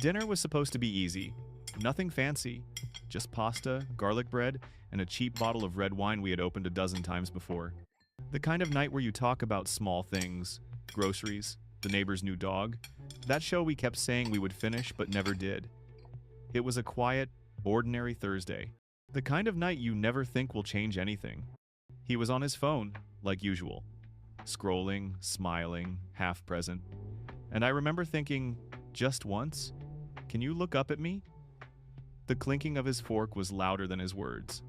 Dinner was supposed to be easy. Nothing fancy. Just pasta, garlic bread, and a cheap bottle of red wine we had opened a dozen times before. The kind of night where you talk about small things, groceries, the neighbor's new dog. That show we kept saying we would finish but never did. It was a quiet, ordinary Thursday. The kind of night you never think will change anything. He was on his phone, like usual. Scrolling, smiling, half present. And I remember thinking, just once? Can you look up at me? The clinking of his fork was louder than his words.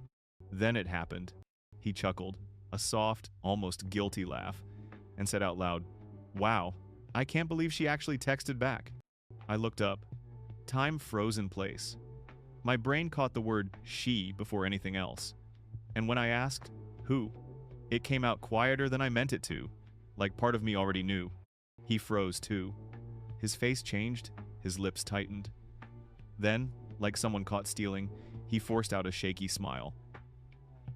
Then it happened. He chuckled, a soft, almost guilty laugh, and said out loud, "Wow, I can't believe she actually texted back." I looked up. Time froze in place. My brain caught the word she before anything else. And when I asked, who? It came out quieter than I meant it to, like part of me already knew. He froze too. His face changed, his lips tightened. Then, like someone caught stealing, he forced out a shaky smile.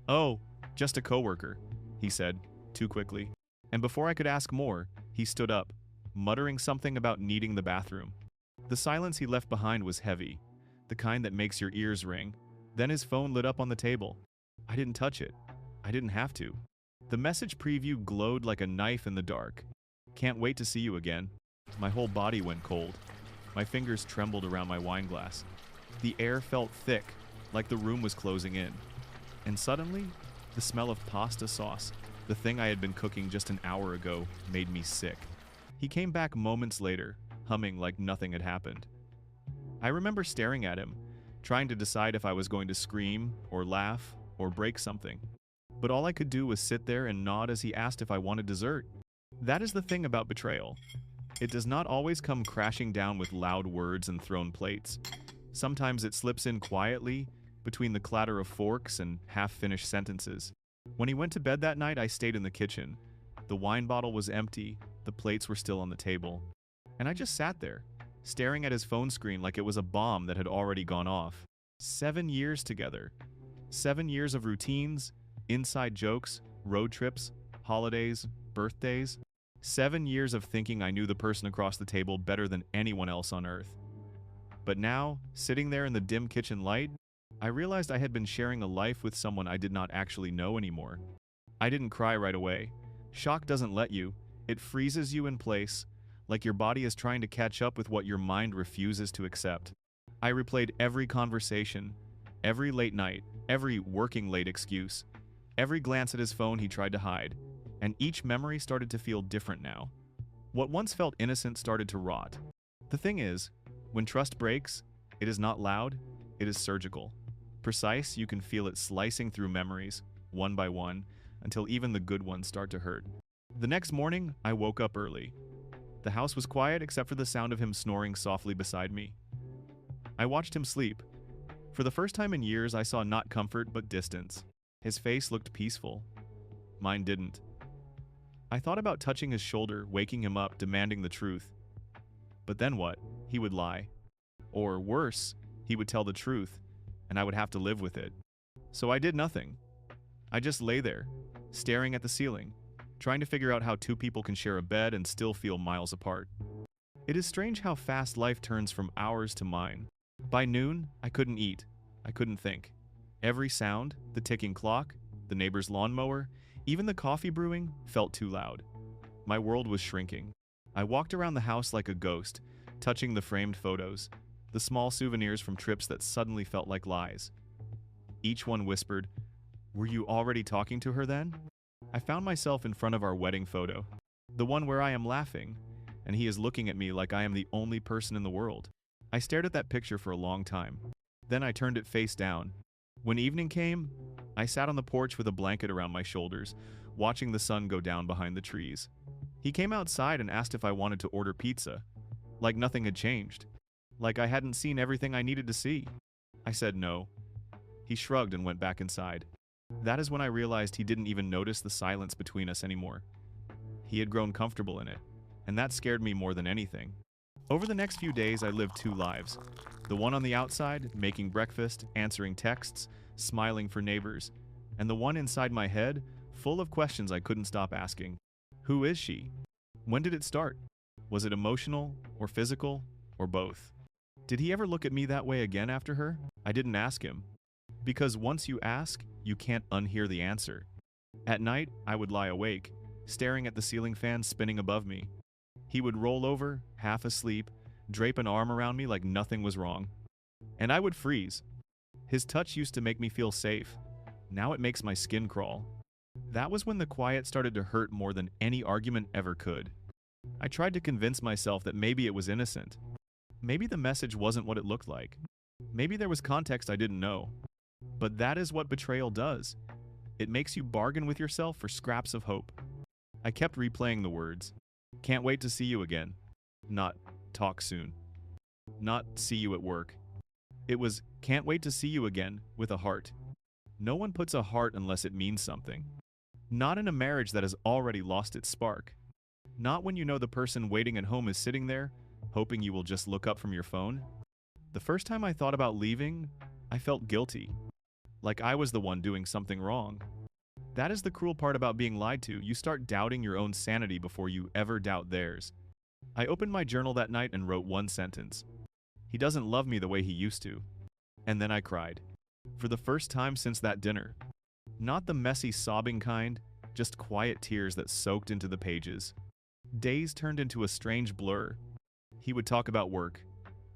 "Oh, just a coworker," he said, too quickly. And before I could ask more, he stood up, muttering something about needing the bathroom. The silence he left behind was heavy, the kind that makes your ears ring. Then his phone lit up on the table. I didn't touch it. I didn't have to. The message preview glowed like a knife in the dark. "Can't wait to see you again." My whole body went cold. My fingers trembled around my wine glass. The air felt thick, like the room was closing in. And suddenly, the smell of pasta sauce, the thing I had been cooking just an hour ago, made me sick. He came back moments later, humming like nothing had happened. I remember staring at him, trying to decide if I was going to scream, or laugh, or break something. But all I could do was sit there and nod as he asked if I wanted dessert. That is the thing about betrayal. It does not always come crashing down with loud words and thrown plates. Sometimes it slips in quietly, between the clatter of forks and half-finished sentences. When he went to bed that night, I stayed in the kitchen. The wine bottle was empty, the plates were still on the table. And I just sat there, staring at his phone screen like it was a bomb that had already gone off. 7 years together. 7 years of routines, inside jokes, road trips, holidays, birthdays. 7 years of thinking I knew the person across the table better than anyone else on earth. But now, sitting there in the dim kitchen light, I realized I had been sharing a life with someone I did not actually know anymore. I didn't cry right away. Shock doesn't let you. It freezes you in place, like your body is trying to catch up with what your mind refuses to accept. I replayed every conversation, every late night, every working late excuse, every glance at his phone he tried to hide, and each memory started to feel different now. What once felt innocent started to rot. The thing is, when trust breaks, it is not loud, it is surgical. Precise, you can feel it slicing through memories, one by one, until even the good ones start to hurt. The next morning, I woke up early. The house was quiet except for the sound of him snoring softly beside me. I watched him sleep. For the first time in years, I saw not comfort but distance. His face looked peaceful. Mine didn't. I thought about touching his shoulder, waking him up, demanding the truth. But then what? He would lie. Or worse, he would tell the truth, and I would have to live with it. So I did nothing. I just lay there, staring at the ceiling, trying to figure out how two people can share a bed and still feel miles apart. It is strange how fast life turns from ours to mine. By noon, I couldn't eat. I couldn't think. Every sound, the ticking clock, the neighbor's lawnmower, even the coffee brewing, felt too loud. My world was shrinking. I walked around the house like a ghost, touching the framed photos, the small souvenirs from trips that suddenly felt like lies. Each one whispered, "Were you already talking to her then?" I found myself in front of our wedding photo, the one where I am laughing, and he is looking at me like I am the only person in the world. I stared at that picture for a long time. Then I turned it face down. When evening came, I sat on the porch with a blanket around my shoulders, watching the sun go down behind the trees. He came outside and asked if I wanted to order pizza, like nothing had changed, like I hadn't seen everything I needed to see. I said no. He shrugged and went back inside. That is when I realized he didn't even notice the silence between us anymore. He had grown comfortable in it, and that scared me more than anything. Over the next few days, I lived two lives. The one on the outside, making breakfast, answering texts, smiling for neighbors, and the one inside my head, full of questions I couldn't stop asking. Who is she? When did it start? Was it emotional, or physical, or both? Did he ever look at me that way again after her? I didn't ask him. Because once you ask, you can't unhear the answer. At night, I would lie awake, staring at the ceiling fan spinning above me. He would roll over, half asleep, drape an arm around me like nothing was wrong. And I would freeze. His touch used to make me feel safe. Now it makes my skin crawl. That was when the quiet started to hurt more than any argument ever could. I tried to convince myself that maybe it was innocent. Maybe the message wasn't what it looked like. Maybe there was context I didn't know. But that is what betrayal does. It makes you bargain with yourself for scraps of hope. I kept replaying the words. Can't wait to see you again. Not talk soon. Not see you at work. It was can't wait to see you again with a heart. No one puts a heart unless it means something. Not in a marriage that has already lost its spark. Not when you know the person waiting at home is sitting there, hoping you will just look up from your phone. The first time I thought about leaving, I felt guilty. Like I was the one doing something wrong. That is the cruel part about being lied to. You start doubting your own sanity before you ever doubt theirs. I opened my journal that night and wrote one sentence. He doesn't love me the way he used to. And then I cried. For the first time since that dinner. Not the messy sobbing kind, just quiet tears that soaked into the pages. Days turned into a strange blur. He would talk about work.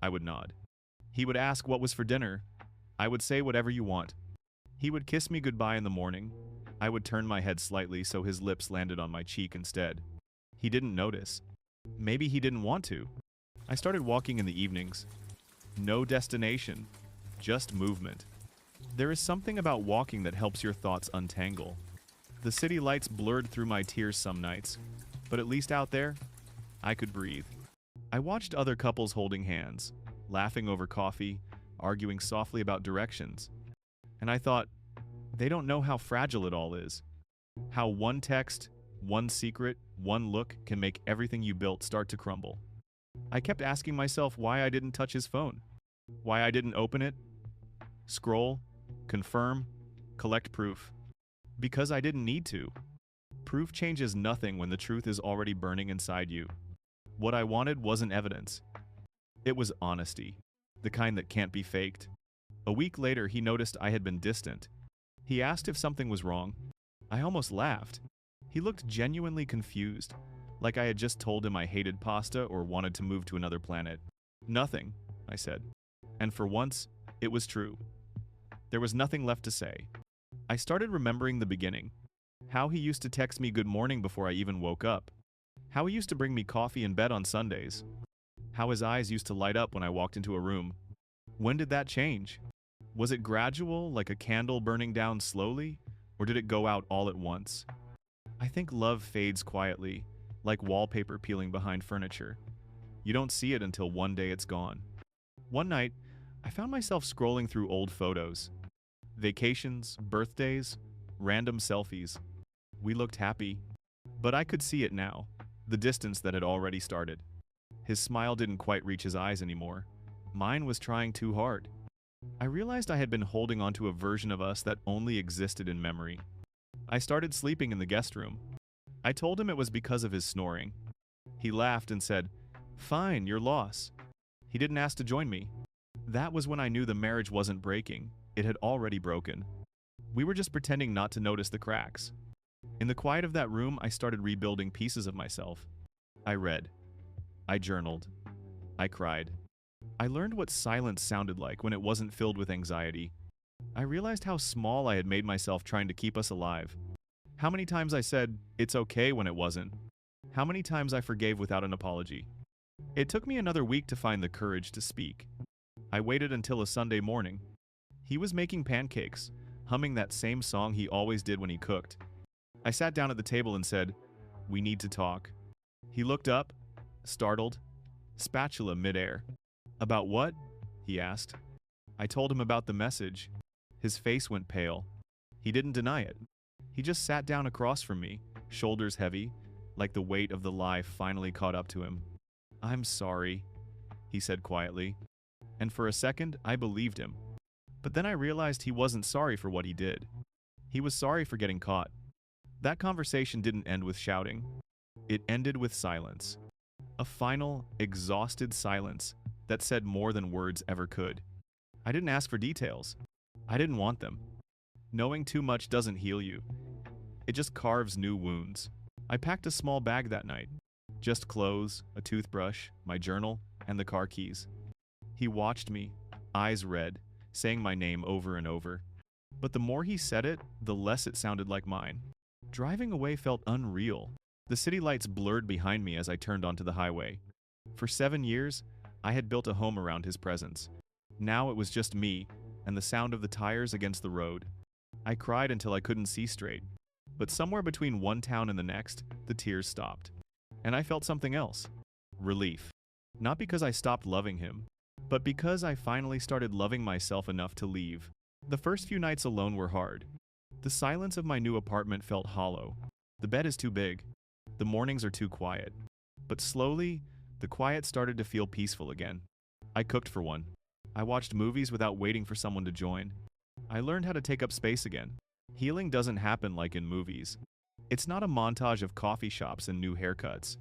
I would nod. He would ask what was for dinner. I would say whatever you want. He would kiss me goodbye in the morning. I would turn my head slightly so his lips landed on my cheek instead. He didn't notice. Maybe he didn't want to. I started walking in the evenings. No destination, just movement. There is something about walking that helps your thoughts untangle. The city lights blurred through my tears some nights, but at least out there, I could breathe. I watched other couples holding hands, laughing over coffee, arguing softly about directions. And I thought, they don't know how fragile it all is. How one text, one secret, one look can make everything you built start to crumble. I kept asking myself why I didn't touch his phone. Why I didn't open it, scroll, confirm, collect proof. Because I didn't need to. Proof changes nothing when the truth is already burning inside you. What I wanted wasn't evidence. It was honesty, the kind that can't be faked. A week later, he noticed I had been distant. He asked if something was wrong. I almost laughed. He looked genuinely confused, like I had just told him I hated pasta or wanted to move to another planet. Nothing, I said. And for once, it was true. There was nothing left to say. I started remembering the beginning. How he used to text me good morning before I even woke up. How he used to bring me coffee in bed on Sundays. How his eyes used to light up when I walked into a room. When did that change? Was it gradual, like a candle burning down slowly, or did it go out all at once? I think love fades quietly, like wallpaper peeling behind furniture. You don't see it until one day it's gone. One night, I found myself scrolling through old photos. Vacations, birthdays, random selfies. We looked happy, but I could see it now, the distance that had already started. His smile didn't quite reach his eyes anymore. Mine was trying too hard. I realized I had been holding onto a version of us that only existed in memory. I started sleeping in the guest room. I told him it was because of his snoring. He laughed and said, "Fine, your loss." He didn't ask to join me. That was when I knew the marriage wasn't breaking. It had already broken. We were just pretending not to notice the cracks. In the quiet of that room, I started rebuilding pieces of myself. I read. I journaled. I cried. I learned what silence sounded like when it wasn't filled with anxiety. I realized how small I had made myself trying to keep us alive. How many times I said, "It's okay," when it wasn't. How many times I forgave without an apology. It took me another week to find the courage to speak. I waited until a Sunday morning. He was making pancakes, humming that same song he always did when he cooked. I sat down at the table and said, "We need to talk." He looked up, startled, spatula midair. "About what?" he asked. I told him about the message. His face went pale. He didn't deny it. He just sat down across from me, shoulders heavy, like the weight of the lie finally caught up to him. "I'm sorry," he said quietly. And for a second, I believed him. But then I realized he wasn't sorry for what he did. He was sorry for getting caught. That conversation didn't end with shouting. It ended with silence. A final, exhausted silence that said more than words ever could. I didn't ask for details. I didn't want them. Knowing too much doesn't heal you. It just carves new wounds. I packed a small bag that night. Just clothes, a toothbrush, my journal, and the car keys. He watched me, eyes red, saying my name over and over. But the more he said it, the less it sounded like mine. Driving away felt unreal. The city lights blurred behind me as I turned onto the highway. For 7 years, I had built a home around his presence. Now it was just me and the sound of the tires against the road. I cried until I couldn't see straight. But somewhere between one town and the next, the tears stopped. And I felt something else. Relief. Not because I stopped loving him, but because I finally started loving myself enough to leave. The first few nights alone were hard. The silence of my new apartment felt hollow. The bed is too big. The mornings are too quiet. But slowly, the quiet started to feel peaceful again. I cooked for one. I watched movies without waiting for someone to join. I learned how to take up space again. Healing doesn't happen like in movies. It's not a montage of coffee shops and new haircuts.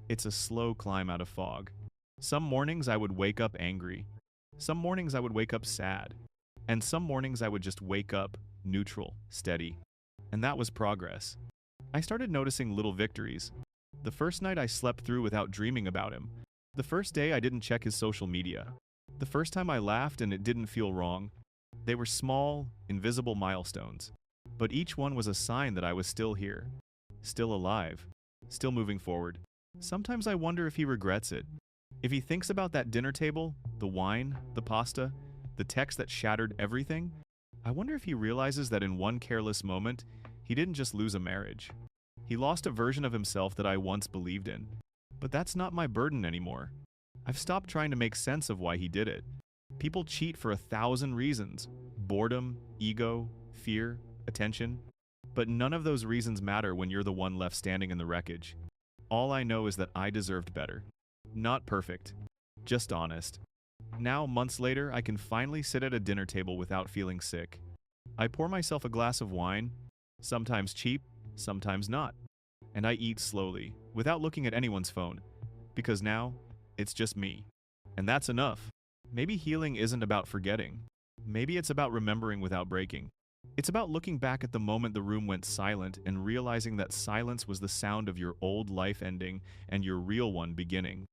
It's a slow climb out of fog. Some mornings I would wake up angry. Some mornings I would wake up sad. And some mornings I would just wake up neutral, steady. And that was progress. I started noticing little victories. The first night I slept through without dreaming about him. The first day I didn't check his social media. The first time I laughed and it didn't feel wrong. They were small, invisible milestones. But each one was a sign that I was still here. Still alive. Still moving forward. Sometimes I wonder if he regrets it. If he thinks about that dinner table, the wine, the pasta, the text that shattered everything, I wonder if he realizes that in one careless moment, he didn't just lose a marriage. He lost a version of himself that I once believed in. But that's not my burden anymore. I've stopped trying to make sense of why he did it. People cheat for 1,000 reasons. Boredom, ego, fear, attention. But none of those reasons matter when you're the one left standing in the wreckage. All I know is that I deserved better. Not perfect. Just honest. Now, months later, I can finally sit at a dinner table without feeling sick. I pour myself a glass of wine, sometimes cheap, sometimes not. And I eat slowly, without looking at anyone's phone. Because now, it's just me. And that's enough. Maybe healing isn't about forgetting. Maybe it's about remembering without breaking. It's about looking back at the moment the room went silent and realizing that silence was the sound of your old life ending and your real one beginning.